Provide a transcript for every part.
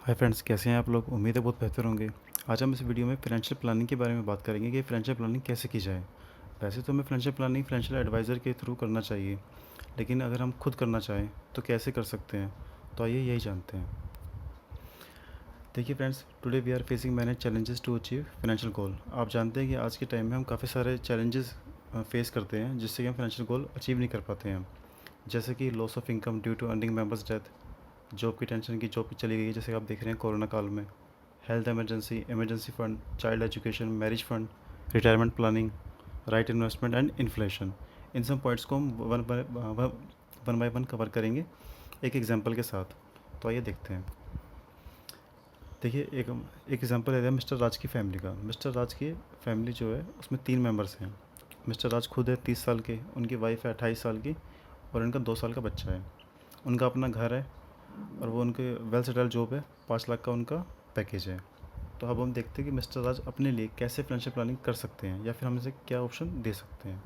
Hi friends, कैसे हैं आप लोग। उम्मीद है बहुत बेहतर होंगे। आज हम इस वीडियो में फाइनेंशियल प्लानिंग के बारे में बात करेंगे कि फाइनेंशियल प्लानिंग कैसे की जाए। वैसे तो हमें फाइनेंशियल प्लानिंग फाइनेंशियल एडवाइज़र के थ्रू करना चाहिए, लेकिन अगर हम खुद करना चाहें तो कैसे कर सकते हैं, तो आइए यही जानते हैं। देखिए friends, today we are facing many challenges to achieve financial goal. आप जानते हैं कि आज के टाइम में हम काफ़ी सारे चैलेंजेस फेस करते हैं जिससे कि हम फाइनेंशियल गोल अचीव नहीं कर पाते हैं। जैसे कि loss of income due to earning members death, job की टेंशन की जॉब चली गई, जैसे आप देख रहे हैं कोरोना काल में। Health emergency, emergency fund, child education, marriage fund, retirement planning, right investment and inflation. इन सब पॉइंट्स को हम वन बाय वन कवर करेंगे एक एग्जांपल के साथ। तो आइए देखते हैं। देखिए, एक एग्जांपल लेते हैं मिस्टर राज की फैमिली का। मिस्टर राज की फैमिली जो है उसमें 3 मेंबर्स हैं। मिस्टर राज खुद है 30 साल के, उनकी वाइफ है 28 साल की, और उनका 2 साल का बच्चा है। उनका अपना घर है और वो उनके वेल सेटल जॉब है। 5 लाख का उनका पैकेज है। तो अब हम देखते हैं कि मिस्टर राज अपने लिए कैसे फाइनेंशियल प्लानिंग कर सकते हैं, या फिर हम इसे क्या ऑप्शन दे सकते हैं।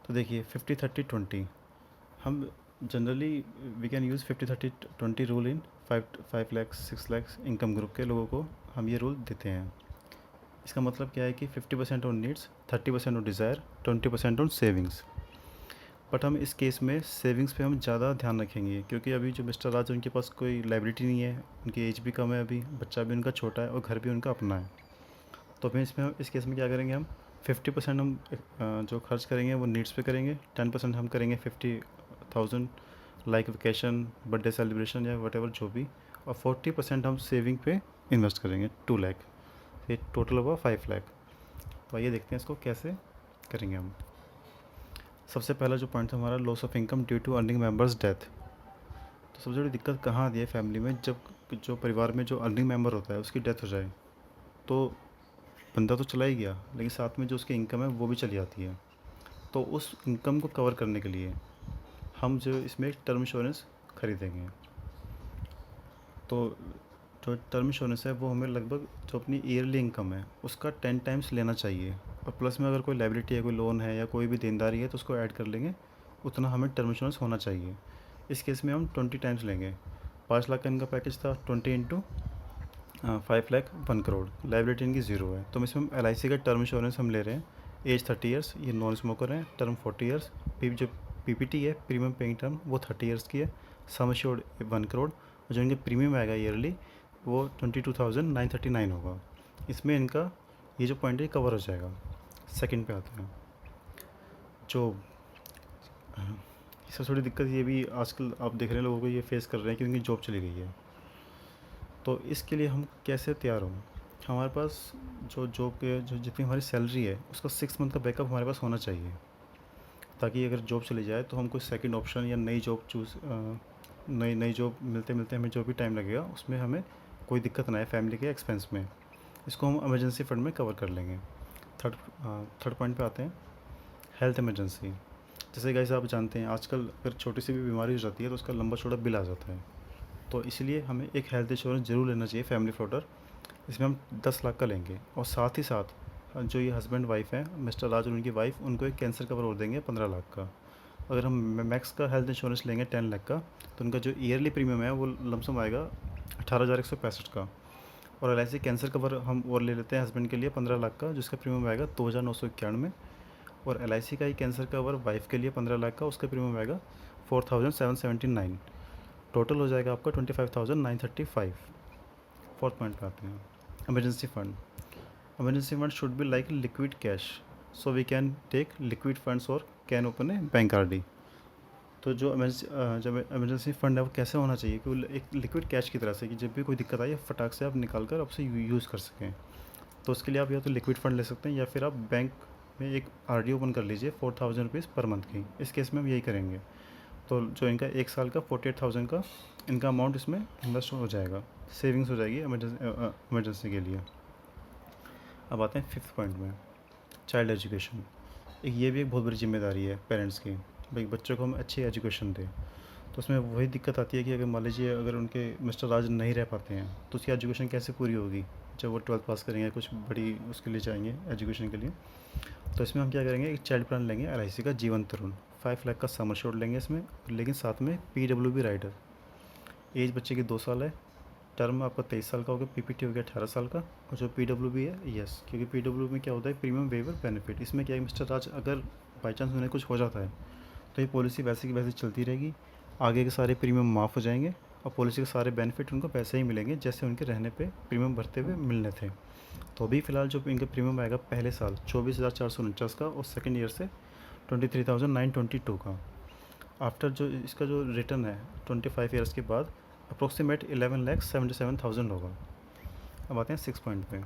तो देखिए, 50-30-20 हम generally we can use 50-30-20 rule in 5 lakh 6 lakh income group के लोगों को हम ये रूल देते हैं। इसका मतलब क्या है कि 50% on needs, 30% on desire, 20% on savings. But हम इस केस में सेविंग्स पे हम ज़्यादा ध्यान रखेंगे, क्योंकि अभी जो मिस्टर राज उनके पास कोई लाइबिलिटी नहीं है, उनकी एज भी कम है, अभी बच्चा भी उनका छोटा है और घर भी उनका अपना है। तो फिर इसमें हम इस केस में क्या करेंगे, हम 50% हम जो खर्च करेंगे वो नीड्स पे करेंगे, 10% हम करेंगे 50,000 लाइक वेकेशन, बर्थडे सेलिब्रेशन या वट जो भी, और 40% हम सेविंग पे इन्वेस्ट करेंगे 2 लाख। ये टोटल हुआ 5 लाख। तो आइए देखते हैं इसको कैसे करेंगे हम। सबसे पहला जो पॉइंट था हमारा, loss of income due to earning members death. तो सबसे बड़ी दिक्कत कहाँ आती है फैमिली में, जब जो परिवार में जो अर्निंग मेंबर होता है उसकी डेथ हो जाए, तो बंदा तो चला ही गया, लेकिन साथ में जो उसकी इनकम है वो भी चली जाती है। तो उस इनकम को कवर करने के लिए हम जो इसमें एक टर्म इंश्योरेंस खरीदेंगे। तो जो टर्म इंश्योरेंस है वो हमें लगभग जो अपनी ईयरली इनकम है उसका 10 टाइम्स लेना चाहिए, और प्लस में अगर कोई लायबिलिटी है, कोई लोन है या कोई भी देनदारी है तो उसको ऐड कर लेंगे, उतना हमें टर्म इंश्योरेंस होना चाहिए। इस केस में हम 20 टाइम्स लेंगे। 5 लाख का इनका पैकेज था, 20 इंटू 5 लाख 1 करोड़, लाइबिलिटी इनकी ज़ीरो है। तो हम इसमें LIC का टर्म इंश्योरेंस हम ले रहे हैं। एज 30 ईयर्स, ये नॉन स्मोकर हैं। Term 40 years. जो PPT है, प्रीमियम पेइंग टर्म, वो 30 ईयर्स की है। सम एश्योर्ड 1 करोड़, और जो इनके प्रीमियम आएगा ईयरली वो 22,939 होगा। इसमें इनका ये जो पॉइंट है कवर हो जाएगा। सेकंड पे आते हैं। जो इससे थोड़ी दिक्कत ये भी आजकल आप देख रहे हैं लोगों को ये फेस कर रहे हैं कि उनकी जॉब चली गई है। तो इसके लिए हम कैसे तैयार हों। हमारे पास जो जॉब के जो जितनी हमारी सैलरी है उसका 6 मंथ का बैकअप हमारे पास होना चाहिए, ताकि अगर जॉब चली जाए तो हम कोई सेकंड ऑप्शन या नई जॉब नई नई जॉब मिलते मिलते हमें जो भी टाइम लगेगा उसमें हमें कोई दिक्कत ना आए फैमिली के एक्सपेंस में। इसको हम इमरजेंसी फंड में कवर कर लेंगे। थर्ड थर्ड पॉइंट पे आते हैं, हेल्थ इमरजेंसी। जैसे गाइस आप जानते हैं आजकल अगर छोटी सी भी बीमारी हो जाती है तो उसका लंबा चौड़ा बिल आ जाता है। तो इसलिए हमें एक हेल्थ इंश्योरेंस ज़रूर लेना चाहिए, फैमिली फ्लोटर। इसमें हम 10 लाख का लेंगे, और साथ ही साथ जो ये हस्बैंड वाइफ हैं, मिस्टर राज और उनकी वाइफ, उनको एक कैंसर कवर और देंगे 15 लाख का। अगर हम मैक्स का हेल्थ इंश्योरेंस लेंगे 10 लाख का, तो उनका जो ईयरली प्रीमियम है वो लमसम आएगा 18,165 का। और LIC कैंसर कवर हम और ले लेते हैं हस्बैंड के लिए 15 लाख का, जिसका प्रीमियम आएगा 2,991। और LIC का ही कैंसर कवर वाइफ के लिए 15 लाख का, उसका प्रीमियम आएगा 4,779। टोटल हो जाएगा आपका 25,935। फोर्थ पॉइंट पे आते हैं, emergency fund. Emergency fund should be like liquid cash, so we can take liquid funds और can open a bank RD। तो जो इमरजेंसी फंड है वो कैसे होना चाहिए कि वो एक लिक्विड कैश की तरह से, कि जब भी कोई दिक्कत आई फटाक से आप निकाल कर आपसे यूज़ कर सकें। तो उसके लिए आप या तो लिक्विड फंड ले सकते हैं, या फिर आप बैंक में एक RD ओपन कर लीजिए 4,000 रुपीज़ पर मंथ की। इस केस में हम यही करेंगे। तो जो इनका 1 साल का 48,000 का इनका अमाउंट इसमें इन्वेस्ट हो जाएगा, सेविंग्स हो जाएगी इमरजेंसी के लिए। अब आते हैं फिफ्थ पॉइंट में, चाइल्ड एजुकेशन। ये भी एक बहुत बड़ी जिम्मेदारी है पेरेंट्स की, भाई बच्चों को हम अच्छी एजुकेशन दें। तो उसमें वही दिक्कत आती है कि अगर मान लीजिए अगर उनके मिस्टर राज नहीं रह पाते हैं तो उसकी एजुकेशन कैसे पूरी होगी जब वो 12th पास करेंगे, कुछ बड़ी उसके लिए जाएंगे एजुकेशन के लिए। तो इसमें हम क्या करेंगे, एक चाइल्ड प्लान लेंगे LIC का जीवन तरुण, 5 लाख का सम एश्योर्ड लेंगे इसमें, लेकिन साथ में PWB राइडर। एज बच्चे की 2 साल है, टर्म आपका 23 साल का हो गया, पीपीटी हो गया 18 साल का, और जो पीडब्ल्यूबी है यस, क्योंकि पीडब्ल्यू में क्या होता है, प्रीमियम वेवर बेनिफिट। इसमें क्या है मिस्टर राज, अगर बाई चांस उन्हें कुछ हो जाता है तो ये पॉलिसी वैसे की वैसे चलती रहेगी, आगे के सारे प्रीमियम माफ़ हो जाएंगे और पॉलिसी के सारे बेनिफिट उनको वैसे ही मिलेंगे जैसे उनके रहने पे प्रीमियम भरते हुए मिलने थे। तो अभी फ़िलहाल जो इनका प्रीमियम आएगा पहले साल 24,449 का, और सेकेंड ईयर से 23,922 का। आफ्टर जो इसका जो रिटर्न है 25 ईयर्स के बाद अप्रोक्सीमेट 11,77,000 होगा। अब आते हैं 6 पॉइंट पे,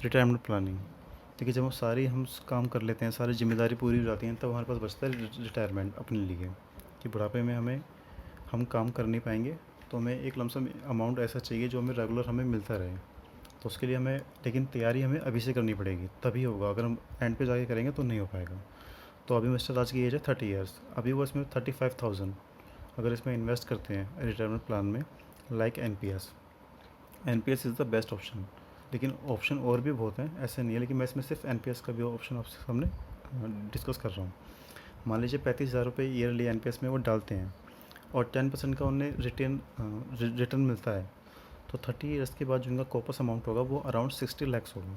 रिटायरमेंट प्लानिंग। देखिए जब हम काम कर लेते हैं, सारी जिम्मेदारी पूरी हो जाती है, तब हमारे पास बचता है रिटायरमेंट अपने लिए, कि बुढ़ापे में हम काम कर नहीं पाएंगे, तो हमें एक लमसम अमाउंट ऐसा चाहिए जो हमें रेगुलर हमें मिलता रहे। तो उसके लिए हमें, लेकिन तैयारी हमें अभी से करनी पड़ेगी, तभी होगा। अगर हम एंड पे जाके करेंगे तो नहीं हो पाएगा। तो अभी मिस्टर राज की एज है 30 ईयर्स, अभी वो इसमें 35,000 अगर इसमें इन्वेस्ट करते हैं रिटायरमेंट प्लान में, like an P S is the best option. लेकिन ऑप्शन और भी बहुत हैं, ऐसे नहीं है, लेकिन मैं इसमें सिर्फ एन पी एस का भी ऑप्शन आपके सामने डिस्कस कर रहा हूँ। मान लीजिए 35,000 रुपये ईयरली एन पी एस में वो डालते हैं और 10% का उन्हें रिटर्न मिलता है, तो 30 ईयर्स के बाद जो उनका कॉपस अमाउंट होगा वो अराउंड 60 लैक्स होगा,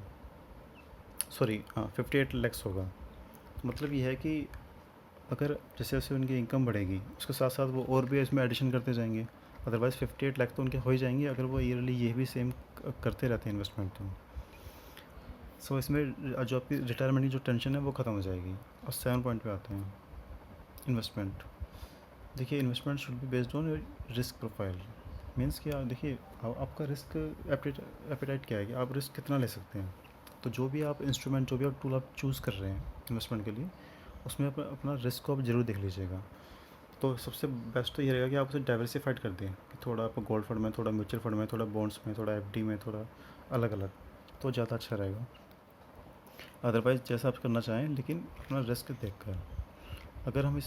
सॉरी 58 लैक्स होगा। मतलब ये है कि अगर जैसे जैसे उनकी इनकम बढ़ेगी उसके साथ साथ वो और भी इसमें एडिशन करते जाएंगे, अदरवाइज़ 58 लाख तो उनके हो ही जाएंगे अगर वो ईयरली ये भी सेम करते रहते हैं इन्वेस्टमेंट। तो सो इसमें जो आपकी रिटायरमेंट की जो टेंशन है वो ख़त्म हो जाएगी। और 7 पॉइंट पे आते हैं, इन्वेस्टमेंट। देखिए investment should be based on risk profile. Means कि आप देखिए आपका रिस्क एपेटाइट क्या है, कि आप रिस्क कितना ले सकते हैं। तो जो भी आप इंस्ट्रूमेंट, जो भी आप टूल आप चूज़ कर रहे हैं इन्वेस्टमेंट के लिए, उसमें अपना रिस्क को आप ज़रूर देख लीजिएगा। तो सबसे बेस्ट तो ये रहेगा कि आप उसे डाइवर्सिफाइड कर दें, कि थोड़ा आप गोल्ड फंड में, थोड़ा म्यूचुअल फंड में, थोड़ा बॉन्ड्स में, थोड़ा एफडी में, थोड़ा अलग अलग, तो ज़्यादा अच्छा रहेगा। अदरवाइज़ जैसा आप करना चाहें, लेकिन अपना रिस्क देख कर। अगर हम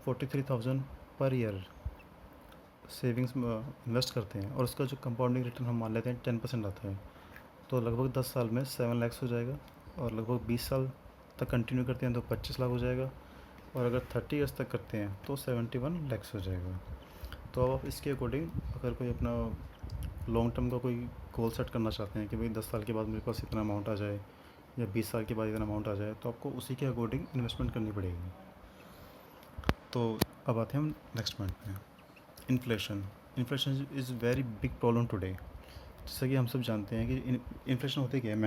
43,000 पर ईयर सेविंग्स इन्वेस्ट करते हैं और उसका जो कंपाउंडिंग रिटर्न हम मान लेते हैं 10% आता है, तो लगभग 10 साल में 7 लैक्स हो जाएगा। और लगभग 20 साल तक कंटिन्यू करते हैं तो 25 लाख हो जाएगा। और अगर 30 ईयर्स तक करते हैं तो 71 लैक्स हो जाएगा। तो अब आप इसके अकॉर्डिंग अगर कोई अपना लॉन्ग टर्म का कोई गोल सेट करना चाहते हैं कि भाई 10 साल के बाद मेरे पास इतना अमाउंट आ जाए या 20 साल के बाद इतना अमाउंट आ जाए, तो आपको उसी के अकॉर्डिंग इन्वेस्टमेंट करनी पड़ेगी। तो अब आते हैं हम नेक्स्ट पॉइंट पे, inflation. Inflation is very big problem today. जैसा कि हम सब जानते हैं कि इन्फ्लेशन होती क्या है,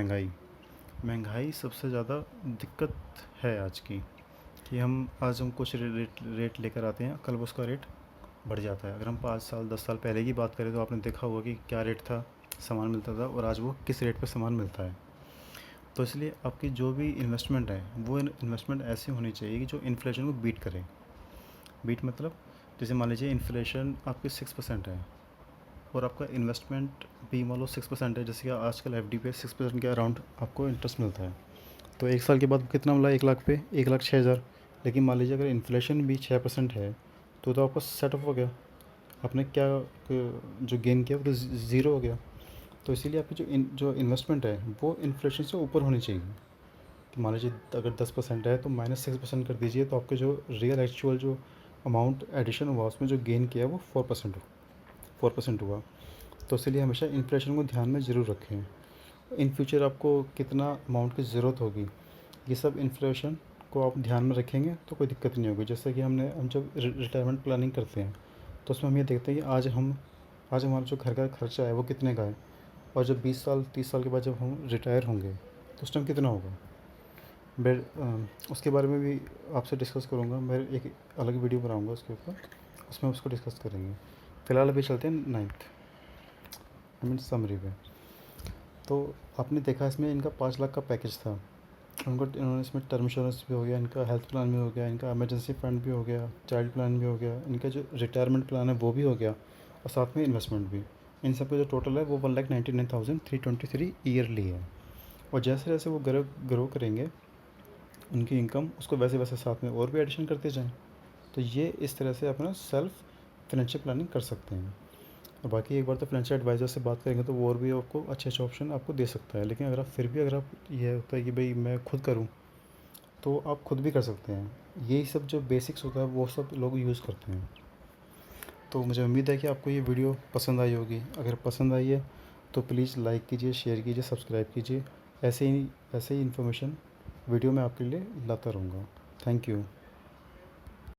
महंगाई सबसे ज़्यादा दिक्कत है आज की। कि हम कुछ रेट लेकर आते हैं, कल उसका रेट बढ़ जाता है। अगर हम 5 साल 10 साल पहले की बात करें तो आपने देखा होगा कि क्या रेट था, सामान मिलता था, और आज वो किस रेट पे सामान मिलता है। तो इसलिए आपकी जो भी इन्वेस्टमेंट है वो इन्वेस्टमेंट ऐसी होनी चाहिए कि जो इन्फ्लेशन को बीट करे। बीट मतलब जैसे मान लीजिए इन्फ्लेशन आपकी 6% है और आपका इन्वेस्टमेंट भी मान लो 6% है, जैसे कि आजकल एफडी पे 6% के अराउंड आपको इंटरेस्ट मिलता है। तो एक साल के बाद कितना मिला, 1 लाख पे 1,06,000। लेकिन मान लीजिए अगर इन्फ्लेशन भी 6% है तो आपका सेट ऑफ हो गया, आपने क्या जो गेन किया वो तो ज़ीरो हो गया। तो इसीलिए आपकी जो इन्वेस्टमेंट है वो इन्फ्लेशन से ऊपर होनी चाहिए। तो मान लीजिए अगर 10% है तो -6% कर दीजिए, तो आपके जो रियल एक्चुअल जो अमाउंट एडिशन हुआ उसमें जो गेन किया वो 4% हुआ। तो इसलिए हमेशा इन्फ्लेशन को ध्यान में ज़रूर रखें। इन फ्यूचर आपको कितना अमाउंट की ज़रूरत होगी, ये सब इन्फ्लेशन को आप ध्यान में रखेंगे तो कोई दिक्कत नहीं होगी। जैसे कि हम जब रिटायरमेंट प्लानिंग करते हैं तो उसमें हम ये देखते हैं कि आज हमारा जो घर का खर्चा है वो कितने का है, और जब 20 साल 30 साल के बाद जब हम रिटायर होंगे तो उस टाइम कितना होगा। उसके बारे में भी आपसे डिस्कस करूँगा, मैं एक अलग वीडियो बनाऊँगा उसके ऊपर, उसमें उसको डिस्कस करेंगे। फ़िलहाल अभी चलते हैं 9th समरी पे। तो आपने देखा इसमें इनका 5 लाख का पैकेज था, इन्होंने इसमें टर्म इंश्योरेंस भी हो गया, इनका हेल्थ प्लान भी हो गया, इनका इमरजेंसी फंड भी हो गया, चाइल्ड प्लान भी हो गया, इनका जो रिटायरमेंट प्लान है वो भी हो गया, और साथ में इन्वेस्टमेंट भी। इन सब का जो टोटल है वो 1,99,323 ईयरली है। और जैसे जैसे वो ग्रो करेंगे उनकी इनकम, उसको वैसे वैसे साथ में और भी एडिशन करते जाएँ। तो ये इस तरह से अपना सेल्फ फाइनेंशियल प्लानिंग कर सकते हैं। और बाकी एक बार तो फाइनेंशियल एडवाइज़र से बात करेंगे तो वो और भी आपको अच्छे अच्छे ऑप्शन आपको दे सकता है। लेकिन अगर आप ये होता है कि भाई मैं खुद करूँ, तो आप खुद भी कर सकते हैं। यही सब जो बेसिक्स होता है वो सब लोग यूज़ करते हैं। तो मुझे उम्मीद है कि आपको ये वीडियो पसंद आई होगी। अगर पसंद आई है तो प्लीज़ लाइक कीजिए, शेयर कीजिए, सब्सक्राइब कीजिए। ऐसे ही इन्फॉर्मेशन वीडियो मैं आपके लिए लाता रहूँगा। Thank you.